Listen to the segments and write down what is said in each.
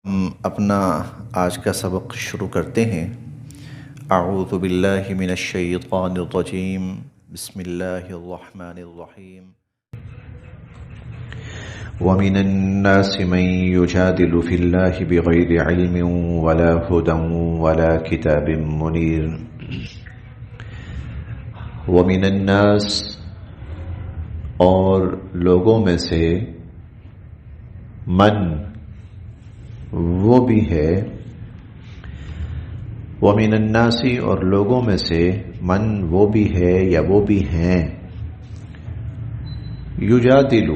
ہم اپنا آج کا سبق شروع کرتے ہیں۔ اعوذ باللہ من الشیطان الرجیم، بسم اللہ الرحمن الرحیم۔ ومن الناس من يجادل في الله بغير علم ولا هدى ولا كتاب منير۔ ومن الناس، اور لوگوں میں سے، من وہ بھی ہے، وَمِنَ النَّاسِ اور لوگوں میں سے، من وہ بھی ہے یا وہ بھی ہیں، یجادل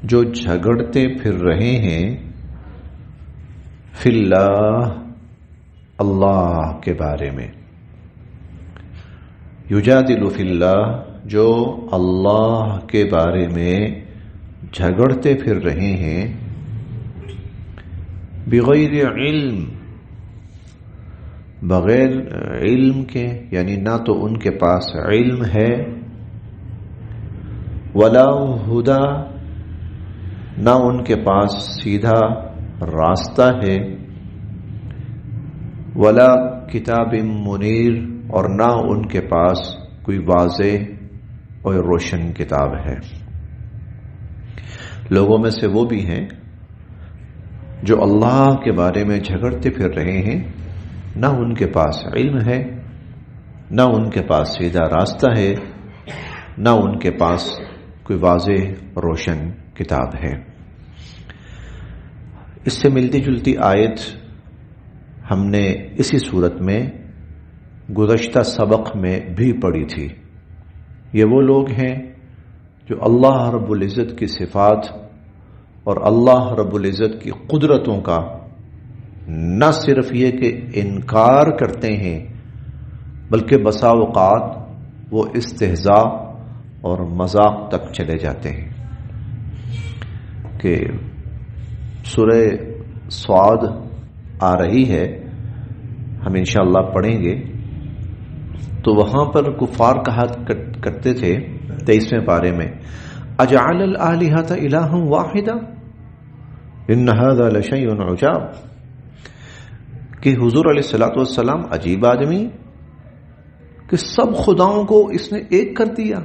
جو جھگڑتے پھر رہے ہیں، فی اللہ اللہ کے بارے میں، یجادل فی اللہ جو اللہ کے بارے میں جھگڑتے پھر رہے ہیں، بغیر علم بغیر علم کے، یعنی نہ تو ان کے پاس علم ہے، ولا ہدا نہ ان کے پاس سیدھا راستہ ہے، ولا کتاب منیر اور نہ ان کے پاس کوئی واضح اور روشن کتاب ہے۔ لوگوں میں سے وہ بھی ہیں جو اللہ کے بارے میں جھگڑتے پھر رہے ہیں، نہ ان کے پاس علم ہے، نہ ان کے پاس سیدھا راستہ ہے، نہ ان کے پاس کوئی واضح روشن کتاب ہے۔ اس سے ملتی جلتی آیت ہم نے اسی صورت میں گزشتہ سبق میں بھی پڑھی تھی۔ یہ وہ لوگ ہیں جو اللہ رب العزت کی صفات اور اللہ رب العزت کی قدرتوں کا نہ صرف یہ کہ انکار کرتے ہیں، بلکہ بسا اوقات وہ استہزاء اور مذاق تک چلے جاتے ہیں۔ کہ سورہ صاد آ رہی ہے، ہم انشاءاللہ پڑھیں گے، تو وہاں پر کفار کہا کرتے تھے 23ویں پارے میں، اجعل الآلہۃ الہا واحدا ان ھذا لشیء عجاب، کہ حضور علیہ الصلوۃ والسلام عجیب آدمی کہ سب خداؤں کو اس نے ایک کر دیا۔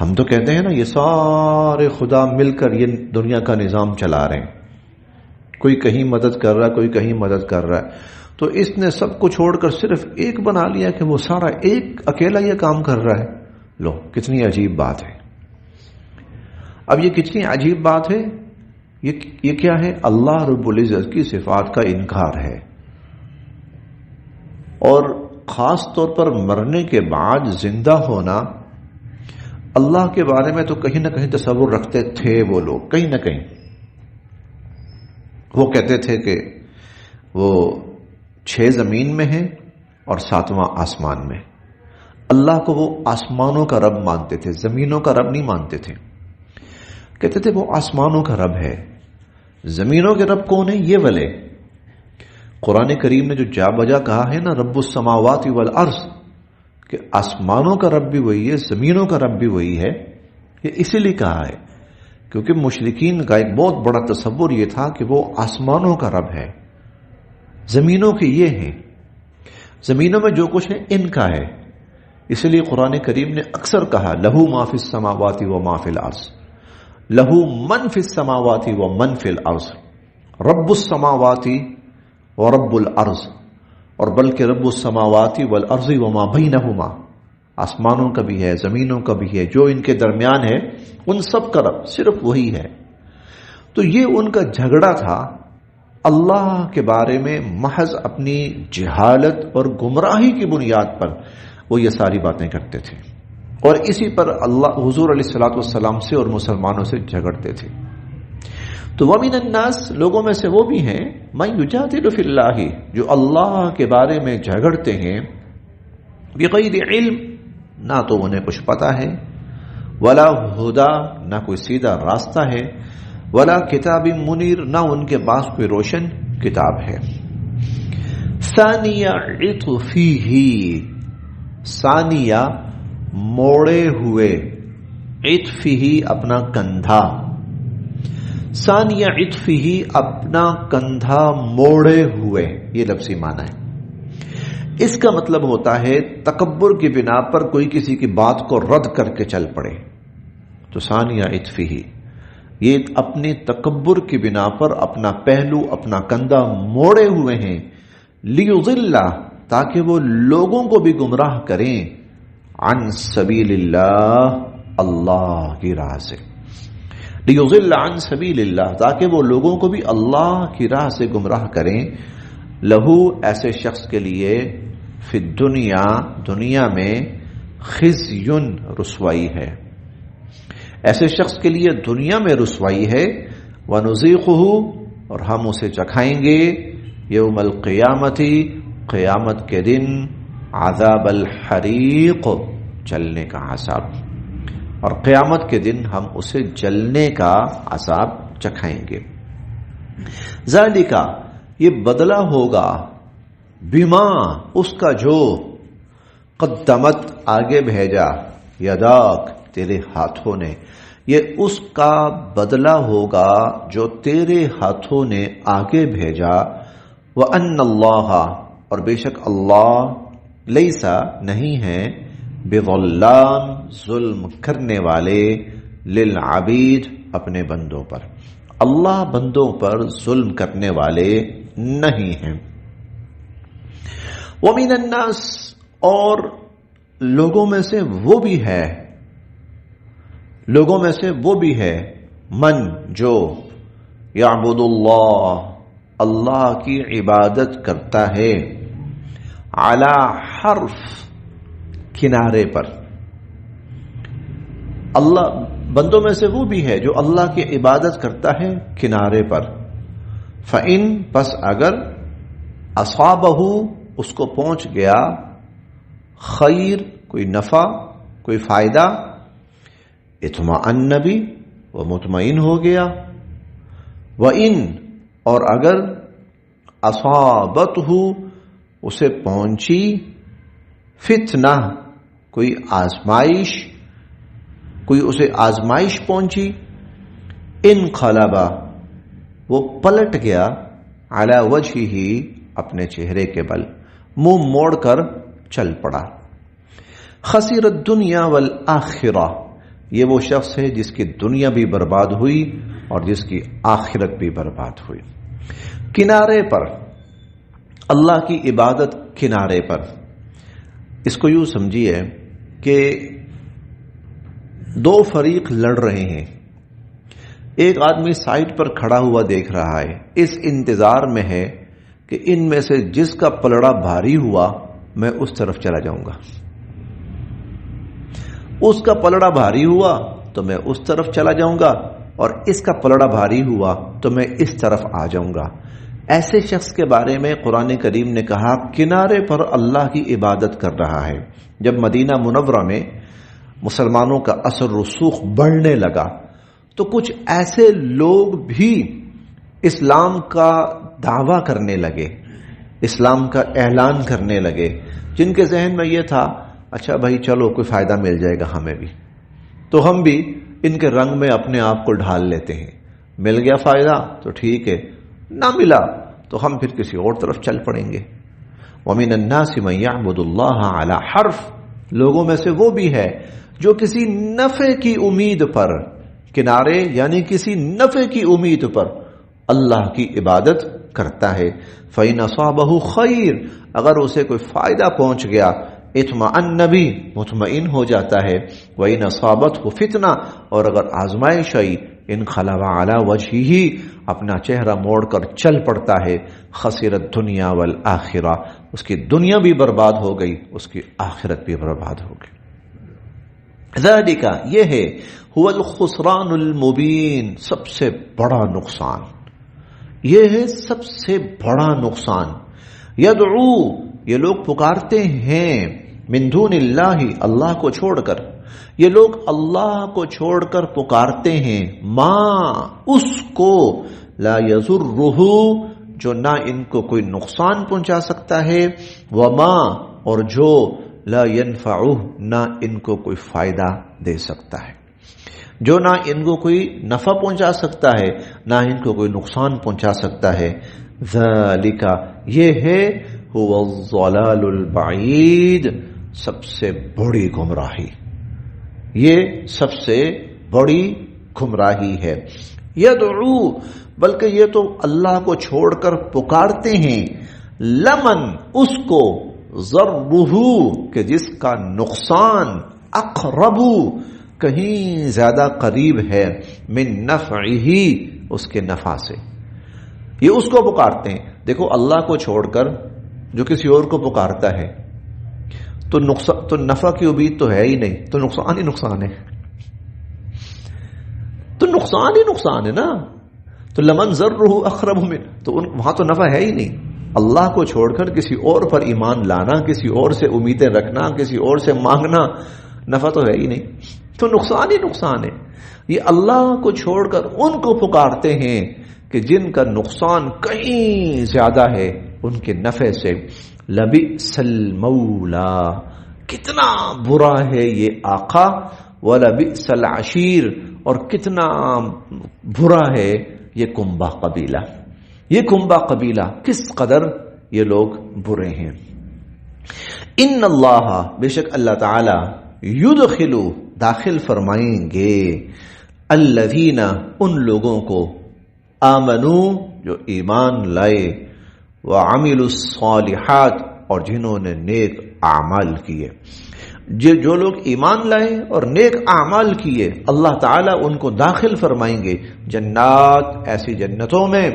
ہم تو کہتے ہیں نا یہ سارے خدا مل کر یہ دنیا کا نظام چلا رہے ہیں، کوئی کہیں مدد کر رہا ہے، کوئی کہیں مدد کر رہا ہے، تو اس نے سب کو چھوڑ کر صرف ایک بنا لیا کہ وہ سارا ایک اکیلا یہ کام کر رہا ہے۔ لو کتنی عجیب بات ہے۔ اب یہ کتنی عجیب بات ہے، یہ کیا ہے؟ اللہ رب العزت کی صفات کا انکار ہے، اور خاص طور پر مرنے کے بعد زندہ ہونا۔ اللہ کے بارے میں تو کہیں نہ کہیں تصور رکھتے تھے وہ لوگ، کہیں نہ کہیں وہ کہتے تھے کہ وہ 6 زمین میں ہیں اور 7واں آسمان میں۔ اللہ کو وہ آسمانوں کا رب مانتے تھے، زمینوں کا رب نہیں مانتے تھے۔ کہتے تھے وہ آسمانوں کا رب ہے، زمینوں کے رب کون ہے؟ یہ والے۔ قرآن کریم نے جو جا بجا کہا ہے نا، رب السماوات والارض، کہ آسمانوں کا رب بھی وہی ہے، زمینوں کا رب بھی وہی ہے، یہ اسی لیے کہا ہے کیونکہ مشرکین کا ایک بہت بڑا تصور یہ تھا کہ وہ آسمانوں کا رب ہے، زمینوں کے یہ ہیں، زمینوں میں جو کچھ ہے ان کا ہے۔ اس لیے قرآن کریم نے اکثر کہا لہو ما فی السماوات و ما فی الارض، لہو من فی السماوات و من فی الارض، رب السماوات و رب الارض، اور بلکہ رب السماوات والارض وما بینہما، آسمانوں کا بھی ہے، زمینوں کا بھی ہے، جو ان کے درمیان ہے ان سب کا رب صرف وہی ہے۔ تو یہ ان کا جھگڑا تھا، اللہ کے بارے میں محض اپنی جہالت اور گمراہی کی بنیاد پر وہ یہ ساری باتیں کرتے تھے، اور اسی پر اللہ حضور علیہ الصلوۃ والسلام سے اور مسلمانوں سے جھگڑتے تھے۔ تو وَمِنَ النَّاسِ لوگوں میں سے وہ بھی ہیں، مَن یُجادِلُ فِی اللہ جو اللہ کے بارے میں جھگڑتے ہیں، بغیر علم نہ تو انہیں کچھ پتا ہے، ولا ہدا نہ کوئی سیدھا راستہ ہے، ولا کتاب منیر نہ ان کے پاس کوئی روشن کتاب ہے۔ ثانیہ عطفہ، ثانیہ موڑے ہوئے، عطفہ اپنا کندھا، ثانیہ عطفہ، اپنا کندھا موڑے ہوئے، یہ لفظی معنی ہے۔ اس کا مطلب ہوتا ہے تکبر کی بنا پر کوئی کسی کی بات کو رد کر کے چل پڑے، تو ثانیہ عطفہ، یہ اپنے تکبر کی بنا پر اپنا پہلو، اپنا کندھا موڑے ہوئے ہیں، لیضل، تاکہ وہ لوگوں کو بھی گمراہ کریں، عن سبیل اللہ، اللہ کی راہ سے، لیضل عن سبیل اللہ، تاکہ وہ لوگوں کو بھی اللہ کی راہ سے گمراہ کریں، لہو، ایسے شخص کے لیے، فی الدنیا، دنیا میں، خزی، رسوائی ہے، ایسے شخص کے لیے دنیا میں رسوائی ہے، ونذیقہ، اور ہم اسے چکھائیں گے، یوم القیامت، قیامت کے دن، عذاب الحریق، جلنے کا عذاب، اور قیامت کے دن ہم اسے جلنے کا عذاب چکھائیں گے۔ ذالک، یہ بدلہ ہوگا، بما، اس کا جو، قدمت، آگے بھیجا، یداک، تیرے ہاتھوں نے، یہ اس کا بدلہ ہوگا جو تیرے ہاتھوں نے آگے بھیجا، وَأَنَّ اللَّهَ، اور بے شک اللہ، لیسا، نہیں ہے، بظلام، ظلم کرنے والے، للعبید، اپنے بندوں پر، اللہ بندوں پر ظلم کرنے والے نہیں ہیں۔ وَمِنَ النَّاسِ، اور لوگوں میں سے وہ بھی ہے، لوگوں میں سے وہ بھی ہے، من، جو، یعبد اللہ، اللہ کی عبادت کرتا ہے، علی حرف، کنارے پر، اللہ، بندوں میں سے وہ بھی ہے جو اللہ کی عبادت کرتا ہے کنارے پر، فَإِن، پس اگر، اصابہ، اس کو پہنچ گیا، خیر، کوئی نفع، کوئی فائدہ، اطمئن، بھی وہ مطمئن ہو گیا، وَإِن، اور اگر، اصابتہ، اسے پہنچی، فتنہ، کوئی آزمائش، کوئی اسے آزمائش پہنچی، انقلب، وہ پلٹ گیا، علی وجہہ، اپنے چہرے کے بل، منہ موڑ کر چل پڑا، خسر الدنیا والآخرہ، یہ وہ شخص ہے جس کی دنیا بھی برباد ہوئی اور جس کی آخرت بھی برباد ہوئی۔ کنارے پر، اللہ کی عبادت کنارے پر، اس کو یوں سمجھیے کہ دو فریق لڑ رہے ہیں، ایک آدمی سائٹ پر کھڑا ہوا دیکھ رہا ہے، اس انتظار میں ہے کہ ان میں سے جس کا پلڑا بھاری ہوا میں اس طرف چلا جاؤں گا، اس کا پلڑا بھاری ہوا تو میں اس طرف چلا جاؤں گا، اور اس کا پلڑا بھاری ہوا تو میں اس طرف آ جاؤں گا۔ ایسے شخص کے بارے میں قرآن کریم نے کہا کنارے پر اللہ کی عبادت کر رہا ہے۔ جب مدینہ منورہ میں مسلمانوں کا اثر رسوخ بڑھنے لگا تو کچھ ایسے لوگ بھی اسلام کا دعویٰ کرنے لگے، اسلام کا اعلان کرنے لگے، جن کے ذہن میں یہ تھا اچھا بھائی چلو کوئی فائدہ مل جائے گا ہمیں بھی، تو ہم بھی ان کے رنگ میں اپنے آپ کو ڈھال لیتے ہیں، مل گیا فائدہ تو ٹھیک ہے، نہ ملا تو ہم پھر کسی اور طرف چل پڑیں گے۔ وَمِنَ النَّاسِ مَن يَعْبُدُ اللَّهَ عَلَى حَرْفٍ، لوگوں میں سے وہ بھی ہے جو کسی نفع کی امید پر، کنارے یعنی کسی نفع کی امید پر اللہ کی عبادت کرتا ہے، فَإِنْ أَصَابَهُ خَيْرٌ، اگر اسے کوئی فائدہ پہنچ گیا، اطمئن، بھی مطمئن ہو جاتا ہے، وَإِنْ أَصَابَتْهُ فِتْنَةٌ، اور اگر آزمائش آئی، انقلب علی وجہہ، اپنا چہرہ موڑ کر چل پڑتا ہے، خسر الدنیا والآخرہ، اس کی دنیا بھی برباد ہو گئی، اس کی آخرت بھی برباد ہو گئی۔ ذالک، یہ ہے، هو الخسران المبین، سب سے بڑا نقصان، یہ ہے سب سے بڑا نقصان۔ یدعو، یہ لوگ پکارتے ہیں، من دون اللہ، اللہ کو چھوڑ کر، یہ لوگ اللہ کو چھوڑ کر پکارتے ہیں، ما، اس کو، لا یضرہ، جو نہ ان کو کوئی نقصان پہنچا سکتا ہے، وما، اور جو، لا ینفعہ، نہ ان کو کوئی فائدہ دے سکتا ہے۔ جو نہ ان کو کوئی نفع پہنچا سکتا ہے نہ ان کو کوئی نقصان پہنچا سکتا ہے. ذالک یہ ہے هو الضلال البعید سب سے بڑی گمراہی، یہ سب سے بڑی گمراہی ہے. یدعو بلکہ یہ تو اللہ کو چھوڑ کر پکارتے ہیں، لمن اس کو، ضرہ کہ جس کا نقصان، اقرب کہیں زیادہ قریب ہے، من نفعہ اس کے نفع سے. یہ اس کو پکارتے ہیں. دیکھو اللہ کو چھوڑ کر جو کسی اور کو پکارتا ہے تو نفع کی امید تو ہے ہی نہیں، تو نقصان ہی نقصان ہے، تو نقصان ہی نقصان ہے نا. تو لمن ضرہ اقرب من، تو وہاں تو نفع ہے ہی نہیں. اللہ کو چھوڑ کر کسی اور پر ایمان لانا، کسی اور سے امیدیں رکھنا، کسی اور سے مانگنا، نفع تو ہے ہی نہیں، تو نقصان ہی نقصان ہے. یہ اللہ کو چھوڑ کر ان کو پکارتے ہیں کہ جن کا نقصان کہیں زیادہ ہے ان کے نفع سے. لبئس المولا کتنا برا ہے یہ آقا، ولبئس العشیر اور کتنا برا ہے یہ کنبہ قبیلہ. یہ کنبہ قبیلہ کس قدر یہ لوگ برے ہیں. ان اللہ بے شک اللہ تعالی یدخل داخل فرمائیں گے، الذین ان لوگوں کو، آمنو جو ایمان لائے، وعملوا الصالحات اور جنہوں نے نیک اعمال کیے. جو لوگ ایمان لائے اور نیک اعمال کیے اللہ تعالیٰ ان کو داخل فرمائیں گے جنات، ایسی جنتوں میں،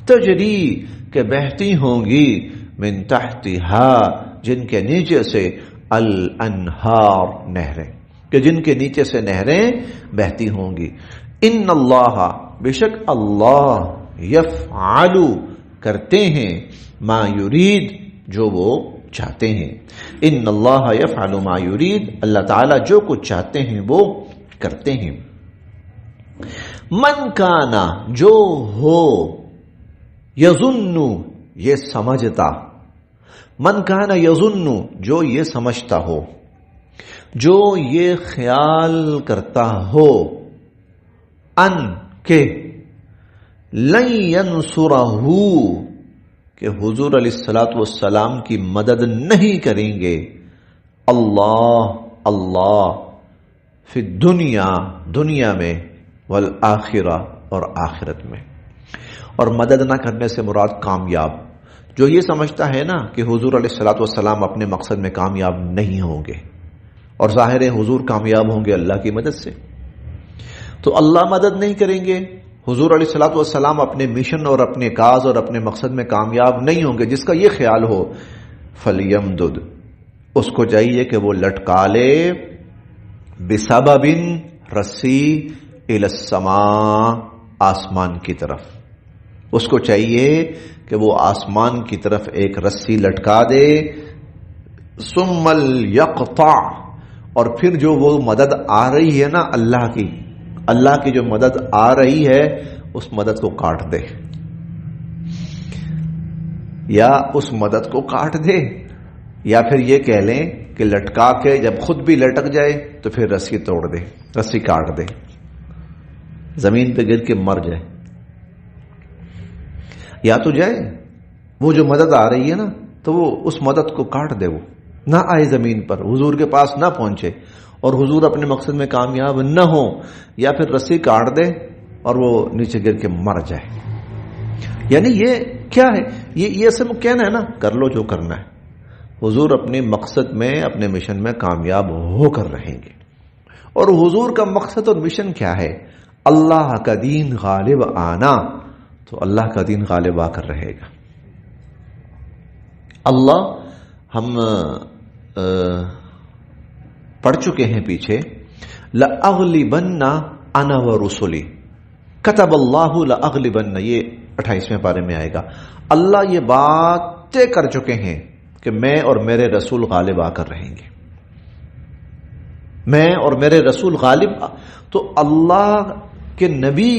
تجری کہ بہتی ہوں گی، من تحتہا جن کے نیچے سے، الانہار نہریں، کہ جن کے نیچے سے نہریں بہتی ہوں گی. ان اللہ بے شک اللہ، یفعل کرتے ہیں، ما یرید جو وہ چاہتے ہیں. ان اللہ یفعل ما یرید اللہ تعالیٰ جو کچھ چاہتے ہیں وہ کرتے ہیں. من کانا جو ہو، یظن یہ سمجھتا، من کانا یظن جو یہ سمجھتا ہو، جو یہ خیال کرتا ہو، ان کہ لن ینصرہ کہ حضور علیہ الصلوۃ والسلام کی مدد نہیں کریں گے، اللہ فی الدنیا دنیا میں، والآخرہ اور آخرت میں. اور مدد نہ کرنے سے مراد کامیاب. جو یہ سمجھتا ہے نا کہ حضور علیہ الصلوۃ والسلام اپنے مقصد میں کامیاب نہیں ہوں گے، اور ظاہر ہے حضور کامیاب ہوں گے اللہ کی مدد سے، تو اللہ مدد نہیں کریں گے، حضور علیہ الصلوۃ والسلام اپنے مشن اور اپنے کاز اور اپنے مقصد میں کامیاب نہیں ہوں گے. جس کا یہ خیال ہو، فلیمدد اس کو چاہیے کہ وہ لٹکا لے، بسبب رسی، الی السماء آسمان کی طرف. اس کو چاہیے کہ وہ آسمان کی طرف ایک رسی لٹکا دے، ثم یقطع اور پھر جو وہ مدد آ رہی ہے نا اللہ کی جو مدد آ رہی ہے اس مدد کو کاٹ دے، یا اس مدد کو کاٹ دے، یا پھر یہ کہہ لیں کہ لٹکا کے جب خود بھی لٹک جائے تو پھر رسی توڑ دے، رسی کاٹ دے، زمین پہ گر کے مر جائے. یا تو جائے وہ جو مدد آ رہی ہے نا تو وہ اس مدد کو کاٹ دے، وہ نہ آئے زمین پر، حضور کے پاس نہ پہنچے اور حضور اپنے مقصد میں کامیاب نہ ہو، یا پھر رسی کاٹ دے اور وہ نیچے گر کے مر جائے. یعنی یہ کیا ہے، یہ سب کہنا ہے نا، کر لو جو کرنا ہے. حضور اپنے مقصد میں، اپنے مشن میں کامیاب ہو کر رہیں گے. اور حضور کا مقصد اور مشن کیا ہے؟ اللہ کا دین غالب آنا. تو اللہ کا دین غالب آ کر رہے گا. اللہ ہم پڑھ چکے ہیں پیچھے، لَأَغْلِبَنَّ أَنَا وَرُسُلِي كَتَبَ اللَّهُ لَأَغْلِبَنَّ، یہ 28ویں پارے میں آئے گا. اللہ یہ بات طے کر چکے ہیں کہ میں اور میرے رسول غالب آ کر رہیں گے، میں اور میرے رسول غالب. تو اللہ کے نبی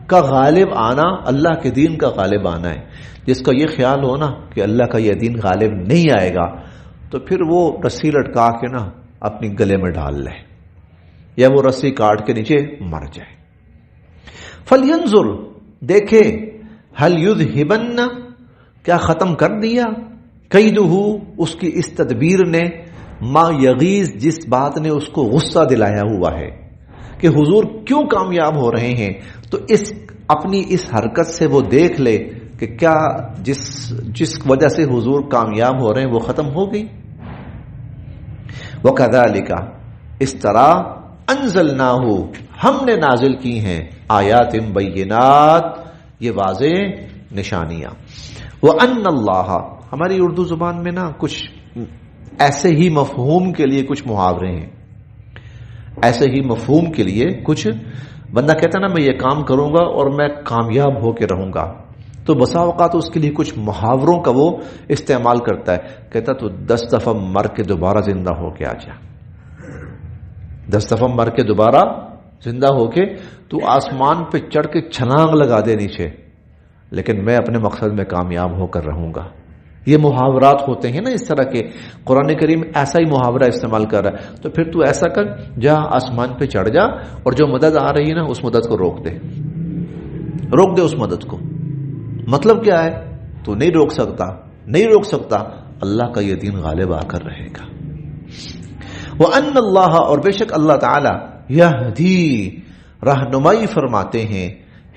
کا غالب آنا اللہ کے دین کا غالب آنا ہے. جس کا یہ خیال ہو نا کہ اللہ کا یہ دین غالب نہیں آئے گا تو پھر وہ رسی لٹکا کے نا اپنی گلے میں ڈال لے، یا وہ رسی کاٹ کے نیچے مر جائے. فَلْيَنْظُرْ دیکھے هَلْ يُذْهِبَنَّ کیا ختم کر دیا قیدہ اس کی اس تدبیر نے ما یغیظ جس بات نے اس کو غصہ دلایا ہوا ہے کہ حضور کیوں کامیاب ہو رہے ہیں. تو اپنی اس حرکت سے وہ دیکھ لے کہ کیا جس وجہ سے حضور کامیاب ہو رہے ہیں وہ ختم ہو گئی. وَكَذَلِكَ اس طرح انزلناہ ہم نے نازل کی ہیں آیات بینات یہ واضح نشانیاں. وَأَنَّ اللَّهَ ہماری اردو زبان میں نا کچھ ایسے ہی مفہوم کے لیے کچھ محاورے ہیں. ایسے ہی مفہوم کے لیے کچھ بندہ کہتا نا میں یہ کام کروں گا اور میں کامیاب ہو کے رہوں گا, تو بسا اوقات اس کے لیے کچھ محاوروں کا وہ استعمال کرتا ہے. کہتا تو 10 دفعہ مر کے دوبارہ زندہ ہو کے آ جا, 10 دفعہ مر کے دوبارہ زندہ ہو کے تو آسمان پہ چڑھ کے چھلانگ لگا دے نیچے, لیکن میں اپنے مقصد میں کامیاب ہو کر رہوں گا. یہ محاورات ہوتے ہیں نا اس طرح کے. قرآن کریم ایسا ہی محاورہ استعمال کر رہا ہے. تو پھر تو ایسا کر جا آسمان پہ چڑھ جا اور جو مدد آ رہی ہے نا اس مدد کو روک دے اس مدد کو. مطلب کیا ہے؟ تو نہیں روک سکتا. اللہ کا یہ دین غالب آ کر رہے گا. وَأَنَّ اللَّهَ اور بے شک اللہ تعالی یہدی رہنمائی فرماتے ہیں,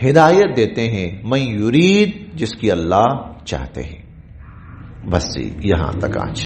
ہدایت دیتے ہیں, من یرید جس کی اللہ چاہتے ہیں. بس یہاں تک آج.